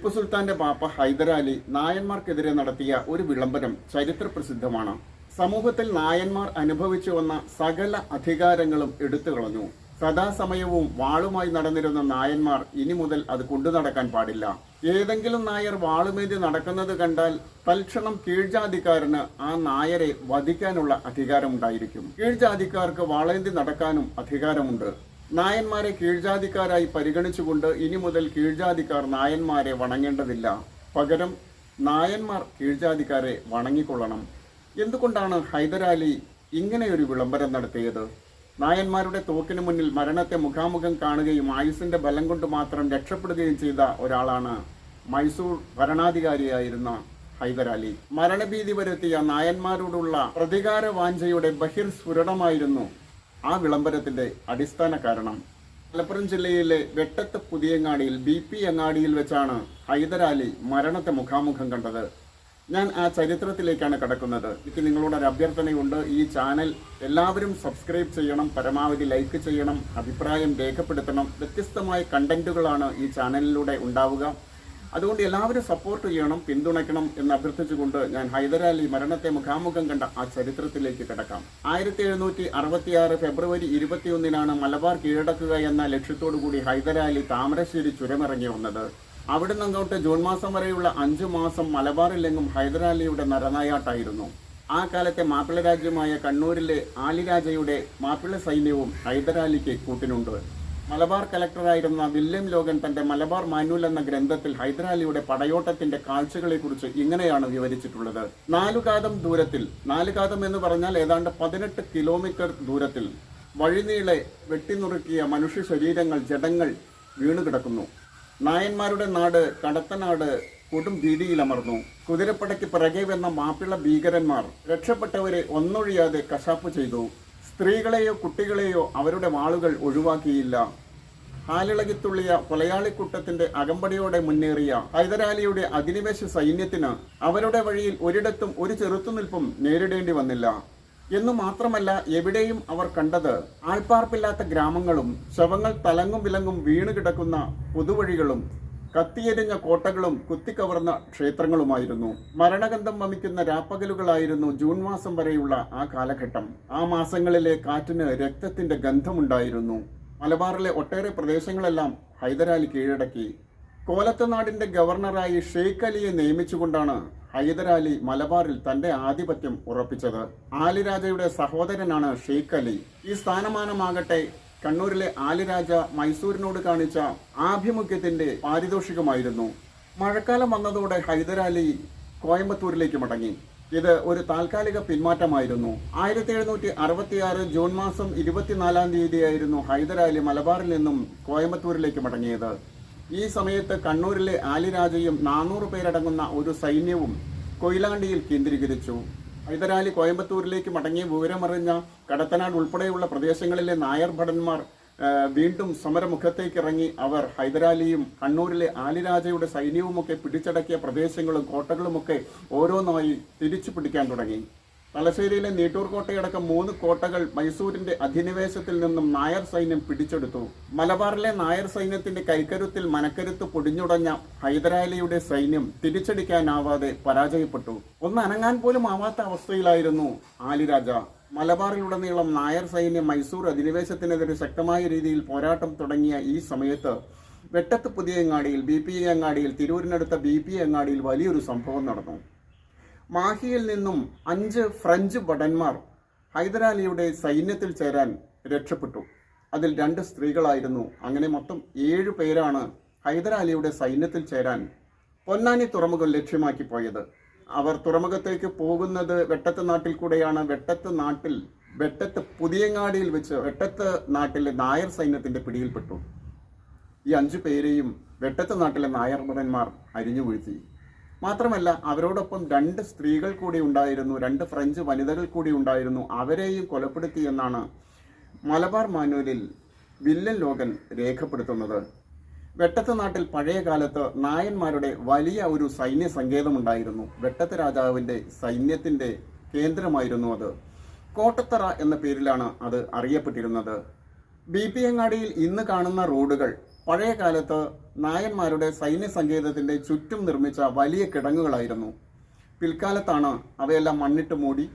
ടിപ്പു സുൽത്താന്റെ പാപ്പ ഹൈദരാലി നായന്മാർക്കെതിരെ നടത്തിയ ഒരു വിളംബരം ചരിത്രപ്രസിദ്ധമാണ്. സമൂഹത്തിൽ നായന്മാർ അനുഭവിച്ചു വന്ന സകല അധികാരങ്ങളും എടുത്തു കളഞ്ഞു. സദാസമയവും വാളുമായി നടന്നിരുന്ന നായന്മാർ ഇനി മുതൽ അത് കൊണ്ടു നടക്കാൻ പാടില്ല. ഏതെങ്കിലും നായർ വാളുമേന്തി നടക്കുന്നത് കണ്ടാൽ തൽക്ഷണം കീഴ്ജാതിക്കാരന് ആ നായരെ വധിക്കാനുള്ള അധികാരമുണ്ടായിരിക്കും. കീഴ്ജാതിക്കാർക്ക് വാളേന്തി നടക്കാനും അധികാരമുണ്ട്. നായന്മാരെ കീഴ്ജാതിക്കാരായി പരിഗണിച്ചുകൊണ്ട് ഇനി മുതൽ കീഴ്ജാതിക്കാർ നായന്മാരെ വണങ്ങേണ്ടതില്ല. പകരം നായന്മാർ കീഴ്ജാതിക്കാരെ വണങ്ങിക്കൊള്ളണം. എന്തുകൊണ്ടാണ് ഹൈദരാലി ഇങ്ങനെയൊരു വിളംബരം നടത്തിയത്? നായന്മാരുടെ തോക്കിന് മുന്നിൽ മരണത്തെ മുഖാമുഖം കാണുകയും ആയുസിന്റെ ബലം കൊണ്ട് മാത്രം രക്ഷപ്പെടുകയും ചെയ്ത ഒരാളാണ് മൈസൂർ ഭരണാധികാരിയായിരുന്ന ഹൈദരാലി. മരണഭീതി വരുത്തിയ നായന്മാരോടുള്ള പ്രതികാര വാഞ്ചയുടെ ബഹിർസ്ഫുരണമായിരുന്നു ആ വിളംബരത്തിന്റെ അടിസ്ഥാന കാരണം. മലപ്പുറം ജില്ലയിലെ വെട്ടത്ത് പുതിയങ്ങാടിയിൽ BP അങ്ങാടിയിൽ വെച്ചാണ് ഹൈദരാലി മരണത്തെ മുഖാമുഖം കണ്ടത്. ഞാൻ ആ ചരിത്രത്തിലേക്കാണ് കടക്കുന്നത്. എനിക്ക് നിങ്ങളോടൊരു അഭ്യർത്ഥനയുണ്ട്. ഈ ചാനൽ എല്ലാവരും സബ്സ്ക്രൈബ് ചെയ്യണം, പരമാവധി ലൈക്ക് ചെയ്യണം, അഭിപ്രായം രേഖപ്പെടുത്തണം. വ്യത്യസ്തമായ കണ്ടന്റുകളാണ് ഈ ചാനലിലൂടെ ഉണ്ടാവുക. അതുകൊണ്ട് എല്ലാവരും സപ്പോർട്ട് ചെയ്യണം, പിന്തുണയ്ക്കണം എന്ന് അഭ്യർത്ഥിച്ചുകൊണ്ട് ഞാൻ ഹൈദരാലി മരണത്തെ മുഖാമുഖം കണ്ട ആ ചരിത്രത്തിലേക്ക് കിടക്കാം. 1766 ഫെബ്രുവരി 21 മലബാർ കീഴടക്കുക എന്ന ലക്ഷ്യത്തോടു കൂടി ഹൈദരാലി താമരശ്ശേരി ചുരമിറങ്ങി വന്നത്. അവിടുന്ന് അങ്ങോട്ട് ജൂൺ മാസം വരെയുള്ള 5 മാസം മലബാറിലെങ്ങും ഹൈദരാലിയുടെ നരനായാട്ടായിരുന്നു. ആ കാലത്തെ മാപ്പിള രാജ്യമായ കണ്ണൂരിലെ ആലിരാജയുടെ മാപ്പിള സൈന്യവും ഹൈദരാലിക്ക് കൂട്ടിനുണ്ട്. മലബാർ കലക്ടറായിരുന്ന വില്യം ലോഗൻ തന്റെ മലബാർ മാനുവൽ എന്ന ഗ്രന്ഥത്തിൽ ഹൈദരാലിയുടെ പടയോട്ടത്തിന്റെ കാഴ്ചകളെക്കുറിച്ച് ഇങ്ങനെയാണ് വിവരിച്ചിട്ടുള്ളത്. 4 കാതം ദൂരത്തിൽ, 4 കാതം എന്ന് പറഞ്ഞാൽ ഏതാണ്ട് 18 കിലോമീറ്റർ ദൂരത്തിൽ വഴിനീളെ വെട്ടിനുറുക്കിയ മനുഷ്യ ശരീരങ്ങൾ, ജഡങ്ങൾ വീണുകിടക്കുന്നു. നായന്മാരുടെ നാട് കടത്തനാട് കൊടും ഭീതിയിലമർന്നു. കുതിരപ്പടയ്ക്ക് പിറകെ വന്ന മാപ്പിള ഭീകരന്മാർ രക്ഷപ്പെട്ടവരെ ഒന്നൊഴിയാതെ കശാപ്പ് ചെയ്തു. സ്ത്രീകളെയോ കുട്ടികളെയോ അവരുടെ വാളുകൾ ഒഴിവാക്കിയില്ല. ഹാലിളകിത്തുള്ളിയ കൊലയാളിക്കൂട്ടത്തിന്റെ അകമ്പടിയോടെ മുന്നേറിയ ഹൈദരാലിയുടെ അധിനിവേശ സൈന്യത്തിന് അവരുടെ വഴിയിൽ ഒരിടത്തും ഒരു ചെറുത്തുനിൽപ്പും നേരിടേണ്ടി വന്നില്ല. എന്നു മാത്രമല്ല, എവിടെയും അവർ കണ്ടത് ആൾപ്പാർപ്പില്ലാത്ത ഗ്രാമങ്ങളും ശവങ്ങൾ തലങ്ങും വിലങ്ങും വീണുകിടക്കുന്ന പൊതുവഴികളും കത്തിയെരിഞ്ഞ കോട്ടകളും കുത്തിക്കവർന്ന ക്ഷേത്രങ്ങളുമായിരുന്നു. മരണഗന്ധം വമിക്കുന്ന രാപ്പകലുകളായിരുന്നു ജൂൺ മാസം വരെയുള്ള ആ കാലഘട്ടം. ആ മാസങ്ങളിലെ കാറ്റിന് രക്തത്തിന്റെ ഗന്ധമുണ്ടായിരുന്നു. മലബാറിലെ ഒട്ടേറെ പ്രദേശങ്ങളെല്ലാം ഹൈദരാലി കീഴടക്കി. കോലത്തുനാടിന്റെ ഗവർണറായി ഷെയ്ഖ് അലിയെ നിയമിച്ചുകൊണ്ടാണ് ഹൈദരാലി മലബാറിൽ തന്റെ ആധിപത്യം ഉറപ്പിച്ചത്. ആലിരാജയുടെ സഹോദരനാണ് ഷെയ്ഖ് അലി. ഈ സ്ഥാനമാനമാകട്ടെ കണ്ണൂരിലെ ആലിരാജ മൈസൂരിനോട് കാണിച്ച ആഭിമുഖ്യത്തിന്റെ പാരിതോഷികമായിരുന്നു. മഴക്കാലം വന്നതോടെ ഹൈദരാലി കോയമ്പത്തൂരിലേക്ക് മടങ്ങി. ഇത് ഒരു താൽക്കാലിക പിന്മാറ്റമായിരുന്നു. 1766 ജൂൺ മാസം 24 ഹൈദരാലി മലബാറിൽ നിന്നും കോയമ്പത്തൂരിലേക്ക് മടങ്ങിയത്. ഈ സമയത്ത് കണ്ണൂരിലെ ആലിരാജയും 400 പേരടങ്ങുന്ന ഒരു സൈന്യവും കൊയിലാണ്ടിയിൽ കേന്ദ്രീകരിച്ചു. ഹൈദരാലി കോയമ്പത്തൂരിലേക്ക് മടങ്ങിയ വിവരമറിഞ്ഞ കടത്തനാട് ഉൾപ്പെടെയുള്ള പ്രദേശങ്ങളിലെ നായർ ഭടന്മാർ വീണ്ടും സമരമുഖത്തേക്ക് ഇറങ്ങി. അവർ ഹൈദരാലിയും കണ്ണൂരിലെ ആലിരാജയുടെ സൈന്യവുമൊക്കെ പിടിച്ചടക്കിയ പ്രദേശങ്ങളും കോട്ടകളുമൊക്കെ ഓരോന്നായി തിരിച്ചു പിടിക്കാൻ തുടങ്ങി. തലശ്ശേരിയിലെ നീട്ടൂർ കോട്ടയടക്കം 3 കോട്ടകൾ മൈസൂരിന്റെ അധിനിവേശത്തിൽ നിന്നും നായർ സൈന്യം പിടിച്ചെടുത്തു. മലബാറിലെ നായർ സൈന്യത്തിന്റെ കൈക്കരുത്തിൽ മനക്കരുത്ത് പൊടിഞ്ഞുടഞ്ഞ ഹൈദരാലിയുടെ സൈന്യം തിരിച്ചടിക്കാനാവാതെ പരാജയപ്പെട്ടു. ഒന്ന് അനങ്ങാൻ പോലും ആവാത്ത അവസ്ഥയിലായിരുന്നു ആലിരാജ. മലബാറിലുടനീളം നായർ സൈന്യം മൈസൂർ അധിനിവേശത്തിനെതിരെ ശക്തമായ രീതിയിൽ പോരാട്ടം തുടങ്ങിയ ഈ സമയത്ത് വെട്ടത്ത് പുതിയങ്ങാടിയിൽ, BP അങ്ങാടിയിൽ, തിരൂരിനടുത്ത BP അങ്ങാടിയിൽ വലിയൊരു സംഭവം നടന്നു. മാഹിയിൽ നിന്നും 5 ഫ്രഞ്ച് ഭടന്മാർ ഹൈദരാലിയുടെ സൈന്യത്തിൽ ചേരാൻ രക്ഷപ്പെട്ടു. അതിൽ 2 സ്ത്രീകളായിരുന്നു. അങ്ങനെ മൊത്തം 7 പേരാണ് ഹൈദരാലിയുടെ സൈന്യത്തിൽ ചേരാൻ പൊന്നാനി തുറമുഖം ലക്ഷ്യമാക്കി പോയത്. അവർ തുറമുഖത്തേക്ക് പോകുന്നത് വെട്ടത്ത് നാട്ടിൽ കൂടെയാണ്. വെട്ടത്ത് പുതിയങ്ങാടിയിൽ വെച്ച് വെട്ടത്ത് നാട്ടിലെ നായർ സൈന്യത്തിന്റെ പിടിയിൽപ്പെട്ടു. ഈ 5 പേരെയും വെട്ടത്ത് നാട്ടിലെ നായർ ഭടന്മാർ അരിഞ്ഞു വീഴ്ത്തി. മാത്രമല്ല, അവരോടൊപ്പം 2 സ്ത്രീകൾ കൂടി ഉണ്ടായിരുന്നു, 2 ഫ്രഞ്ച് വനിതകൾ കൂടി ഉണ്ടായിരുന്നു. അവരെയും കൊലപ്പെടുത്തി എന്നാണ് മലബാർ മാനുവലിൽ വില്യം ലോഗൻ രേഖപ്പെടുത്തുന്നത്. വെട്ടത്ത് നാട്ടിൽ പഴയ കാലത്ത് നായന്മാരുടെ വലിയ ഒരു സൈന്യ സങ്കേതമുണ്ടായിരുന്നു. വെട്ടത്ത് രാജാവിന്റെ സൈന്യത്തിന്റെ കേന്ദ്രമായിരുന്നു അത്. കോട്ടത്തറ എന്ന പേരിലാണ് അത് അറിയപ്പെട്ടിരുന്നത്. BP അങ്ങാടിയിൽ ഇന്ന് കാണുന്ന റോഡുകൾ പഴയ കാലത്ത് നായന്മാരുടെ സൈന്യ സങ്കേതത്തിന്റെ ചുറ്റും നിർമ്മിച്ച വലിയ കിടങ്ങുകളായിരുന്നു. പിൽക്കാലത്താണ് അവയെല്ലാം മണ്ണിട്ട് മൂടി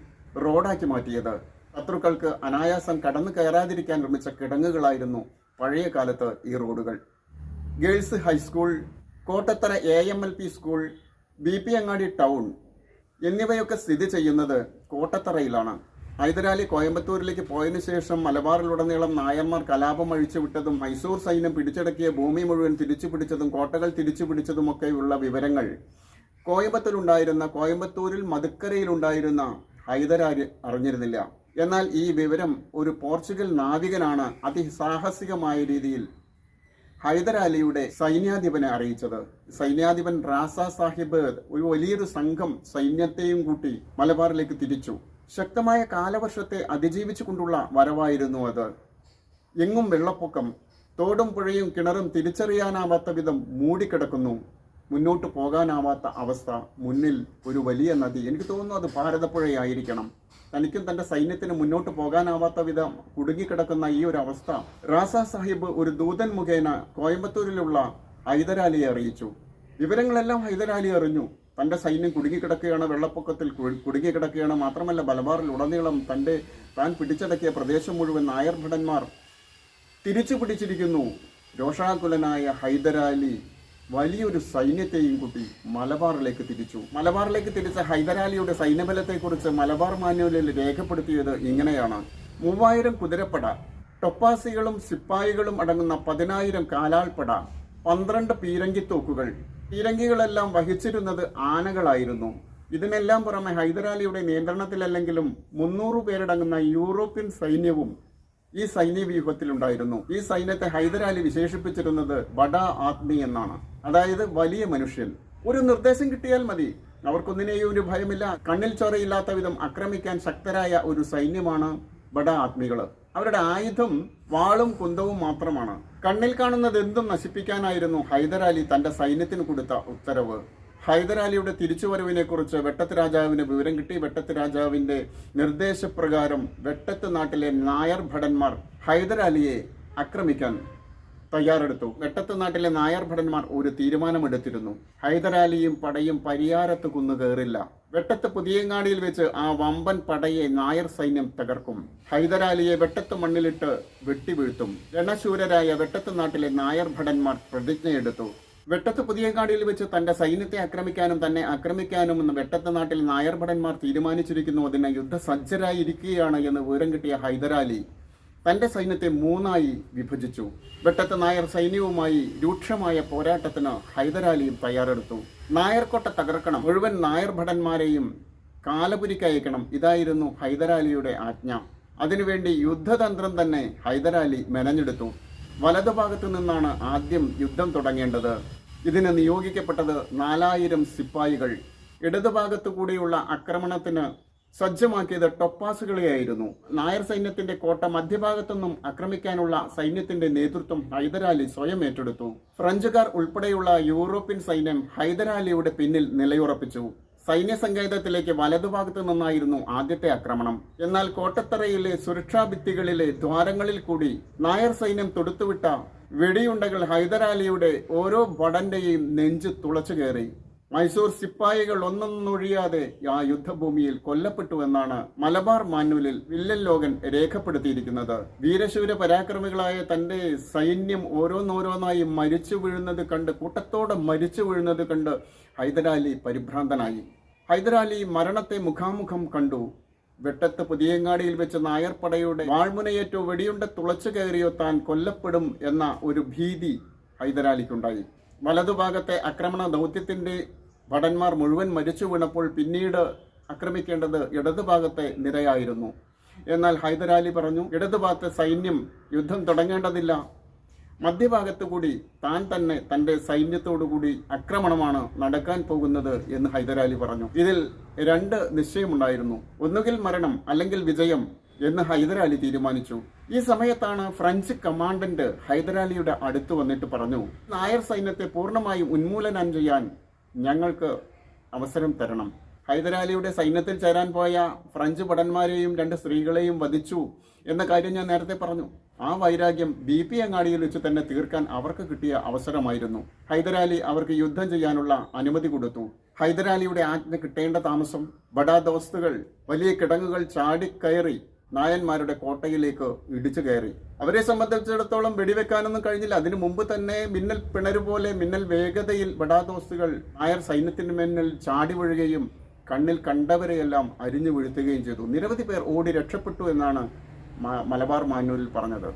റോഡാക്കി മാറ്റിയത്. ശത്രുക്കൾക്ക് അനായാസം കടന്നു കയറാതിരിക്കാൻ നിർമ്മിച്ച കിടങ്ങുകളായിരുന്നു പഴയ കാലത്ത് ഈ റോഡുകൾ. Girls high school, Kottathara AMLP school, BP അങ്ങാടി ടൗൺ എന്നിവയൊക്കെ സ്ഥിതി ചെയ്യുന്നത് കോട്ടത്തറയിലാണ്. ഹൈദരാലി കോയമ്പത്തൂരിലേക്ക് പോയതിനു ശേഷം മലബാറിലുടനീളം നായന്മാർ കലാപം അഴിച്ചുവിട്ടതും മൈസൂർ സൈന്യം പിടിച്ചടക്കിയ ഭൂമി മുഴുവൻ തിരിച്ചുപിടിച്ചതും കോട്ടകൾ തിരിച്ചുപിടിച്ചതുമൊക്കെയുള്ള വിവരങ്ങൾ കോയമ്പത്തൂരിൽ മധുക്കരയിലുണ്ടായിരുന്ന ഹൈദരാലി അറിഞ്ഞിരുന്നില്ല. എന്നാൽ ഈ വിവരം ഒരു പോർച്ചുഗൽ നാവികനാണ് അതിസാഹസികമായ രീതിയിൽ ഹൈദരാലിയുടെ സൈന്യാധിപനെ അറിയിച്ചത്. സൈന്യാധിപൻ റാസ സാഹിബ് ഒരു വലിയൊരു സംഘം സൈന്യത്തെയും കൂട്ടി മലബാറിലേക്ക് തിരിച്ചു. ശക്തമായ കാലവർഷത്തെ അതിജീവിച്ചു കൊണ്ടുള്ള വരവായിരുന്നു അത്. എങ്ങും വെള്ളപ്പൊക്കം, തോടും പുഴയും കിണറും തിരിച്ചറിയാനാവാത്ത വിധം മൂടിക്കിടക്കുന്നു. മുന്നോട്ട് പോകാനാവാത്ത അവസ്ഥ. മുന്നിൽ ഒരു വലിയ നദി, എനിക്ക് തോന്നുന്നു അത് ഭാരതപ്പുഴയായിരിക്കണം. തനിക്കും തന്റെ സൈന്യത്തിന് മുന്നോട്ട് പോകാനാവാത്ത വിധം കുടുങ്ങിക്കിടക്കുന്ന ഈ ഒരു അവസ്ഥ റാസ സാഹിബ് ഒരു ദൂതൻ മുഖേന കോയമ്പത്തൂരിലുള്ള ഹൈദരാലിയെ അറിയിച്ചു. വിവരങ്ങളെല്ലാം ഹൈദരാലി അറിഞ്ഞു. തന്റെ സൈന്യം കുടുങ്ങിക്കിടക്കുകയാണ്, വെള്ളപ്പൊക്കത്തിൽ കുടുങ്ങിക്കിടക്കുകയാണ്. മാത്രമല്ല മലബാറിൽ ഉടനീളം താൻ പിടിച്ചടക്കിയ പ്രദേശം മുഴുവൻ നായർ ഭടന്മാർ തിരിച്ചു പിടിച്ചിരിക്കുന്നു. രോഷാകുലനായ ഹൈദരാലി വലിയൊരു സൈന്യത്തെയും കൂട്ടി മലബാറിലേക്ക് തിരിച്ചു. മലബാറിലേക്ക് തിരിച്ച ഹൈദരാലിയുടെ സൈന്യബലത്തെക്കുറിച്ച് മലബാർ മാനുവലിൽ രേഖപ്പെടുത്തിയത് ഇങ്ങനെയാണ്: 3000 കുതിരപ്പട, ടൊപ്പാസികളും സിപ്പായികളും അടങ്ങുന്ന 10,000 കാലാൾപ്പട, 12 പീരങ്കിത്തോക്കുകൾ. പീരങ്കികളെല്ലാം വഹിച്ചിരുന്നത് ആനകളായിരുന്നു. ഇതിനെല്ലാം പുറമെ ഹൈദരാലിയുടെ നിയന്ത്രണത്തിലല്ലെങ്കിലും 300 പേരടങ്ങുന്ന യൂറോപ്യൻ സൈന്യവും ഈ സൈന്യവ്യൂഹത്തിലുണ്ടായിരുന്നു. ഈ സൈന്യത്തെ ഹൈദരാലി വിശേഷിപ്പിച്ചിരുന്നത് ബഡ ആദ്മി എന്നാണ്, അതായത് വലിയ മനുഷ്യൻ. ഒരു നിർദ്ദേശം കിട്ടിയാൽ മതി, അവർക്കൊന്നിനെയും ഒരു ഭയമില്ല. കണ്ണിൽ ചോരയില്ലാത്ത വിധം ആക്രമിക്കാൻ ശക്തരായ ഒരു സൈന്യമാണ് ബഡ ആത്മികള്. അവരുടെ ആയുധം വാളും കുന്തവും മാത്രമാണ്. കണ്ണിൽ കാണുന്നത് എന്തും നശിപ്പിക്കാനായിരുന്നു ഹൈദരാലി തന്റെ സൈന്യത്തിന് കൊടുത്ത ഉത്തരവ്. ഹൈദരാലിയുടെ തിരിച്ചുവരവിനെ കുറിച്ച് വെട്ടത്ത് രാജാവിന് വിവരം കിട്ടി. വെട്ടത്ത് രാജാവിന്റെ നിർദ്ദേശപ്രകാരം വെട്ടത്ത് നാട്ടിലെ നായർ ഭടന്മാർ ഹൈദരാലിയെ ആക്രമിക്കാൻ തയ്യാറെടുത്തു. വെട്ടത്ത് നാട്ടിലെ നായർ ഭടന്മാർ ഒരു തീരുമാനമെടുത്തിരുന്നു: ഹൈദരാലിയും പടയും പരിയാരത്ത് കുന്നുകയറില്ല. വെട്ടത്ത് പുതിയങ്ങാടിയിൽ വെച്ച് ആ വമ്പൻ പടയെ നായർ സൈന്യം തകർക്കും. ഹൈദരാലിയെ വെട്ടത്ത് മണ്ണിലിട്ട് വെട്ടിവീഴ്ത്തും. രണശൂരരായ വെട്ടത്ത് നാട്ടിലെ നായർ ഭടന്മാർ പ്രതിജ്ഞയെടുത്തു. വെട്ടത്ത് പുതിയങ്ങാടിയിൽ വെച്ച് തന്റെ സൈന്യത്തെ ആക്രമിക്കാനും തന്നെ ആക്രമിക്കാനുമെന്ന് വെട്ടത്ത് നാട്ടിൽ നായർ ഭടന്മാർ തീരുമാനിച്ചിരിക്കുന്നു. അതിന് യുദ്ധസജ്ജരായിരിക്കുകയാണ് എന്ന് വിവരം കിട്ടിയ ഹൈദരാലി തന്റെ സൈന്യത്തെ 3ആയി വിഭജിച്ചു. വെട്ടത്ത് നായർ സൈന്യവുമായി രൂക്ഷമായ പോരാട്ടത്തിന് ഹൈദരാലിയും തയ്യാറെടുത്തു. നായർക്കോട്ട തകർക്കണം, മുഴുവൻ നായർ ഭടന്മാരെയും കാലപുരിക്കയക്കണം, ഇതായിരുന്നു ഹൈദരാലിയുടെ ആജ്ഞ. അതിനുവേണ്ടി യുദ്ധതന്ത്രം തന്നെ ഹൈദരാലി മെനഞ്ഞെടുത്തു. വലതുഭാഗത്തു നിന്നാണ് ആദ്യം യുദ്ധം തുടങ്ങേണ്ടത്. ഇതിന് നിയോഗിക്കപ്പെട്ടത് 4000 സിപ്പായികൾ. ഇടതുഭാഗത്തു കൂടിയുള്ള ആക്രമണത്തിന് സജ്ജമാക്കിയത് ടൊപ്പാസുകളെയായിരുന്നു. നായർ സൈന്യത്തിന്റെ കോട്ട മധ്യഭാഗത്തുനിന്നും ആക്രമിക്കാനുള്ള സൈന്യത്തിന്റെ നേതൃത്വം ഹൈദരാലി സ്വയം ഏറ്റെടുത്തു. ഫ്രഞ്ചുകാർ ഉൾപ്പെടെയുള്ള യൂറോപ്യൻ സൈന്യം ഹൈദരാലിയുടെ പിന്നിൽ നിലയുറപ്പിച്ചു. സൈന്യ സങ്കേതത്തിലേക്ക് വലതുഭാഗത്തു നിന്നായിരുന്നു ആദ്യത്തെ ആക്രമണം. എന്നാൽ കോട്ടത്തറയിലെ സുരക്ഷാ ഭിത്തികളിലെ ദ്വാരങ്ങളിൽ കൂടി നായർ സൈന്യം തൊടുത്തുവിട്ട വെടിയുണ്ടകൾ ഹൈദരാലിയുടെ ഓരോ ഭടന്റെയും നെഞ്ച് തുളച്ചു കയറി. മൈസൂർ സിപ്പായികൾ ഒന്നൊന്നൊഴിയാതെ ആ യുദ്ധഭൂമിയിൽ കൊല്ലപ്പെട്ടുവെന്നാണ് മലബാർ മാനുവലിൽ വില്ലൻ ലോഗൻ രേഖപ്പെടുത്തിയിരിക്കുന്നത്. വീരശൂര പരാക്രമികളായ തന്റെ സൈന്യം ഓരോന്നോരോന്നായി മരിച്ചു വീഴുന്നത് കണ്ട്, കൂട്ടത്തോടെ മരിച്ചു വീഴുന്നത് കണ്ട് ഹൈദരാലി പരിഭ്രാന്തനായി. ഹൈദരാലി മരണത്തെ മുഖാമുഖം കണ്ടു. വെട്ടത്ത് പുതിയങ്ങാടിയിൽ വെച്ച് നായർ പടയുടെ വാൾമുനയേറ്റോ വെടിയുണ്ട തുളച്ചു കയറിയോ താൻ കൊല്ലപ്പെടും എന്ന ഒരു ഭീതി ഹൈദരാലിക്കുണ്ടായി. വലതുഭാഗത്തെ ആക്രമണ ദൗത്യത്തിന്റെ ഭടന്മാർ മുഴുവൻ മരിച്ചു വീണപ്പോൾ പിന്നീട് ആക്രമിക്കേണ്ടത് ഇടതുഭാഗത്തെ നിരയായിരുന്നു. എന്നാൽ ഹൈദരാലി പറഞ്ഞു, ഇടതുഭാഗത്തെ സൈന്യം യുദ്ധം തുടങ്ങേണ്ടതില്ല, മധ്യഭാഗത്തു കൂടി താൻ തന്നെ തന്റെ സൈന്യത്തോടുകൂടി ആക്രമണമാണ് നടക്കാൻ പോകുന്നത് എന്ന് ഹൈദരാലി പറഞ്ഞു. ഇതിൽ 2 നിശ്ചയമുണ്ടായിരുന്നു: ഒന്നുകിൽ മരണം അല്ലെങ്കിൽ വിജയം എന്ന് ഹൈദരാലി തീരുമാനിച്ചു. ഈ സമയത്താണ് ഫ്രഞ്ച് കമാൻഡന്റ് ഹൈദരാലിയുടെ അടുത്ത് വന്നിട്ട് പറഞ്ഞു, നായർ സൈന്യത്തെ പൂർണ്ണമായും ഉന്മൂലനം ചെയ്യാൻ ഞങ്ങൾക്ക് അവസരം തരണം. ഹൈദരാലിയുടെ സൈന്യത്തിൽ ചേരാൻ പോയ ഫ്രഞ്ച് ഭടന്മാരെയും 2 സ്ത്രീകളെയും വധിച്ചു എന്ന കാര്യം ഞാൻ നേരത്തെ പറഞ്ഞു. ആ വൈരാഗ്യം BP അങ്ങാടിയിൽ വെച്ച് തന്നെ തീർക്കാൻ അവർക്ക് കിട്ടിയ അവസരമായിരുന്നു. ഹൈദരാലി അവർക്ക് യുദ്ധം ചെയ്യാനുള്ള അനുമതി കൊടുത്തു. ഹൈദരാലിയുടെ ആജ്ഞ കിട്ടേണ്ട താമസം ബഡാ ദോസ്തുകൾ വലിയ കിടങ്ങുകൾ ചാടിക്കയറി നായന്മാരുടെ കോട്ടയിലേക്ക് ഇടിച്ചു കയറി. അവരെ സംബന്ധിച്ചിടത്തോളം വെടിവെക്കാനൊന്നും കഴിഞ്ഞില്ല. അതിനു മുമ്പ് തന്നെ മിന്നൽ പിണരുപോലെ മിന്നൽ വേഗതയിൽ ബഡാ ദോസ്തുകൾ നായർ സൈന്യത്തിന് മുന്നിൽ ചാടി വീഴുകയും കണ്ണിൽ കണ്ടവരെയെല്ലാം അരിഞ്ഞു വീഴ്ത്തുകയും ചെയ്തു. നിരവധി പേർ ഓടി രക്ഷപ്പെട്ടു എന്നാണ് മലബാർ മാന്യൂലിൽ പറഞ്ഞത്.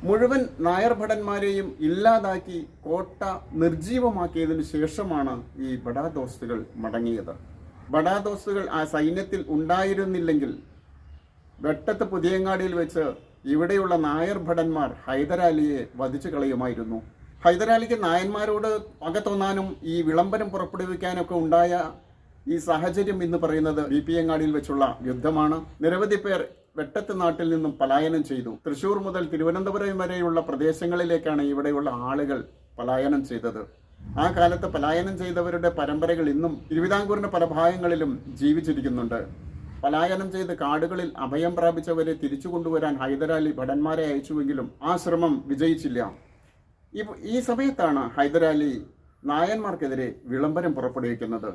മുഴുവൻ നായർ ഭടന്മാരെയും ഇല്ലാതാക്കി കോട്ട നിർജീവമാക്കിയതിനു ശേഷമാണ് ഈ ബഡാ ദോസ്തുകൾ മടങ്ങിയത്. ബഡാ ദോസ്തുകൾ ആ സൈന്യത്തിൽ ഉണ്ടായിരുന്നില്ലെങ്കിൽ വെട്ടത്ത് പുതിയങ്ങാടിയിൽ വെച്ച് ഇവിടെയുള്ള നായർ ഭടന്മാർ ഹൈദരാലിയെ വധിച്ചു കളയുമായിരുന്നു. ഹൈദരാലിക്ക് നായന്മാരോട് പക തോന്നാനും ഈ വിളംബരം പുറപ്പെടുവിക്കാനൊക്കെ ഉണ്ടായ ഈ സാഹചര്യം എന്ന് പറയുന്നത് BP അങ്ങാടിയിൽ വെച്ചുള്ള യുദ്ധമാണ്. നിരവധി പേർ വെട്ടത്ത് നാട്ടിൽ നിന്നും പലായനം ചെയ്തു. തൃശൂർ മുതൽ തിരുവനന്തപുരം വരെയുള്ള പ്രദേശങ്ങളിലേക്കാണ് ഇവിടെയുള്ള ആളുകൾ പലായനം ചെയ്തത്. ആ കാലത്ത് പലായനം ചെയ്തവരുടെ പരമ്പരകൾ ഇന്നും തിരുവിതാംകൂറിന്റെ പല ഭാഗങ്ങളിലും ജീവിച്ചിരിക്കുന്നുണ്ട്. പലായനം ചെയ്ത് കാടുകളിൽ അഭയം പ്രാപിച്ചവരെ തിരിച്ചു കൊണ്ടുവരാൻ ഹൈദരാലി ഭടന്മാരെ അയച്ചുവെങ്കിലും ആ ശ്രമം വിജയിച്ചില്ല. ഈ സമയത്താണ് ഹൈദരാലി നായന്മാർക്കെതിരെ വിളംബരം പുറപ്പെടുവിക്കുന്നത്.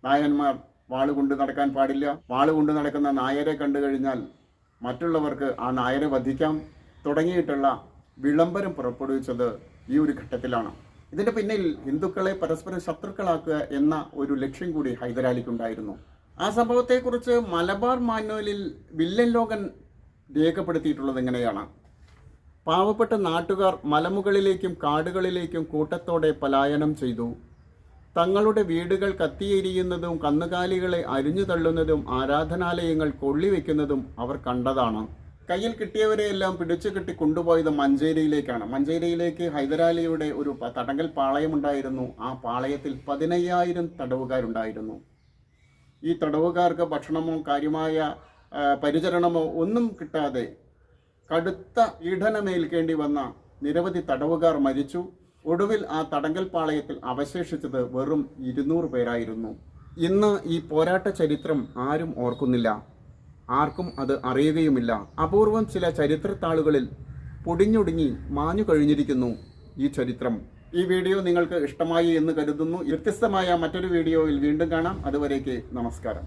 നായന്മാർ വാളുകൊണ്ട് നടക്കാൻ പാടില്ല, വാളുകൊണ്ട് നടക്കുന്ന നായരെ കണ്ടു കഴിഞ്ഞാൽ മറ്റുള്ളവർക്ക് ആ നായരെ വധിക്കാം തുടങ്ങിയിട്ടുള്ള വിളംബരം പുറപ്പെടുവിച്ചത് ഈ ഒരു ഘട്ടത്തിലാണ്. ഇതിന്റെ പിന്നിൽ ഹിന്ദുക്കളെ പരസ്പരം ശത്രുക്കളാക്കുക എന്ന ഒരു ലക്ഷ്യം കൂടി ഹൈദരാലിക്കുണ്ടായിരുന്നു. ആ സംഭവത്തെക്കുറിച്ച് മലബാർ മാന്യൂലിൽ വില്ലൻ ലോഗൻ രേഖപ്പെടുത്തിയിട്ടുള്ളത് എങ്ങനെയാണ്? പാവപ്പെട്ട നാട്ടുകാർ മലമുകളിലേക്കും കാടുകളിലേക്കും കൂട്ടത്തോടെ പലായനം ചെയ്തു. തങ്ങളുടെ വീടുകൾ കത്തിയെരിയുന്നതും കന്നുകാലികളെ അരിഞ്ഞു തള്ളുന്നതും ആരാധനാലയങ്ങൾ കൊള്ളിവെക്കുന്നതും അവർ കണ്ടതാണ്. കയ്യിൽ കിട്ടിയവരെയെല്ലാം പിടിച്ചു കെട്ടി കൊണ്ടുപോയത് മഞ്ചേരിയിലേക്കാണ്. മഞ്ചേരിയിലേക്ക് ഹൈദരാലിയുടെ ഒരു തടങ്കൽ പാളയമുണ്ടായിരുന്നു. ആ പാളയത്തിൽ 15,000 തടവുകാരുണ്ടായിരുന്നു. ഈ തടവുകാർക്ക് ഭക്ഷണമോ കാര്യമായ പരിചരണമോ ഒന്നും കിട്ടാതെ കടുത്ത പീഡനമേൽക്കേണ്ടി വന്ന നിരവധി തടവുകാർ മരിച്ചു. ഒടുവിൽ ആ തടങ്കൽ പാളയത്തിൽ അവശേഷിച്ചത് വെറും 200 പേരായിരുന്നു. ഇന്ന് ഈ പോരാട്ട ചരിത്രം ആരും ഓർക്കുന്നില്ല, ആർക്കും അത് അറിയുകയുമില്ല. അപൂർവം ചില ചരിത്രത്താളുകളിൽ പൊടിഞ്ഞൊടുങ്ങി മാഞ്ഞു കഴിഞ്ഞിരിക്കുന്നു ഈ ചരിത്രം. ഈ വീഡിയോ നിങ്ങൾക്ക് ഇഷ്ടമായി എന്ന് കരുതുന്നു. വ്യത്യസ്തമായ മറ്റൊരു വീഡിയോയിൽ വീണ്ടും കാണാം. അതുവരേക്ക് നമസ്കാരം.